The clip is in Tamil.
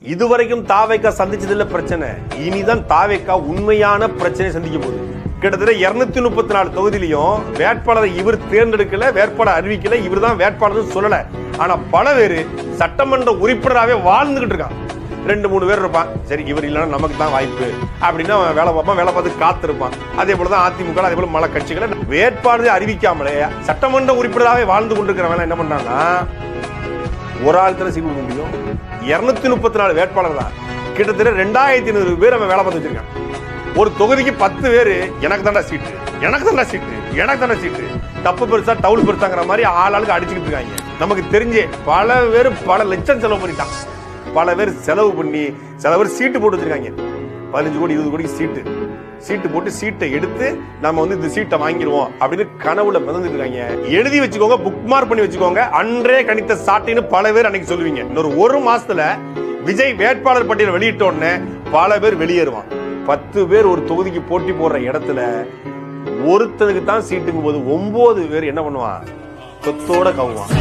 இதுவரைக்கும் தாவேக்கா சந்திச்சதில்ல பிரச்சனை. இனிதான் தாவேக்கா உண்மையான பிரச்சனை சந்திக்க போகுது. கிட்டத்தட்ட 234 தொகுதியிலையும் வேட்பாளரை இவர் தேர்ந்தெடுக்கல, வேட்பாளர் அறிவிக்கல, இவர் தான் வேட்பாளர் சொல்லல. ஆனா பல பேரு சட்டமன்ற உறுப்பினராகவே வாழ்ந்துகிட்டு இருக்கான். 2-3 பேர் இருப்பான், சரி இவர் இல்லைன்னா நமக்கு தான் வாய்ப்பு அப்படின்னு வேலை பார்ப்பான், வேலை பார்த்து காத்திருப்பான். அதே போலதான் அதிமுக, அதே போல மல கட்சிகளை வேட்பாளரை அறிவிக்காமலே சட்டமன்ற உறுப்பினராகவே வாழ்ந்து கொண்டிருக்கிறவன் என்ன பண்றான்னா, ஒரு ஆள் தானே சீட் கொடுக்க முடியும். 234 வேட்பாளர் தான், கிட்டத்தட்ட 2500 பேர் அவன் வேலை பார்த்து வச்சிருக்கான். ஒரு தொகுதிக்கு 10 பேரு எனக்கு தாண்டா சீட்டு, எனக்கு தாண்டா சீட்டு, எனக்கு தாண்டா சீட்டு, தப்பு பெருசா டவுல் பெருசாங்கிற மாதிரி ஆளுக்கு அடிச்சுக்கிட்டு இருக்காங்க. நமக்கு தெரிஞ்சே பல பேர் பல லட்சம் செலவு பண்ணிட்டான். பல பேர் செலவு பண்ணி சில பேர் சீட்டு போட்டு வச்சிருக்காங்க. 15 கோடி 20 கோடிக்கு சீட்டு போட்டு சீட்டை எடுத்து நம்ம இந்த சீட்டை வாங்கிடுவோம் அப்படின்னு கனவுல மிதந்துட்டு இருக்காங்க. எழுதி வச்சுக்கோங்க, புக் மார்க் பண்ணி வச்சுக்கோங்க. அன்றே கணித்த சாட்டின்னு பல பேர் அன்னைக்கு சொல்லுவீங்க. இன்னொரு 1 மாசத்துல விஜய் வேட்பாளர் பட்டியல் வெளியிட்ட உடனே பல பேர் வெளியேறுவான். 10 பேர் ஒரு தொகுதிக்கு போட்டி போடுற இடத்துல ஒருத்தனுக்கு தான் சீட்டுங்கும் போது 9 பேர் என்ன பண்ணுவான், சொத்தோட கவுவான்.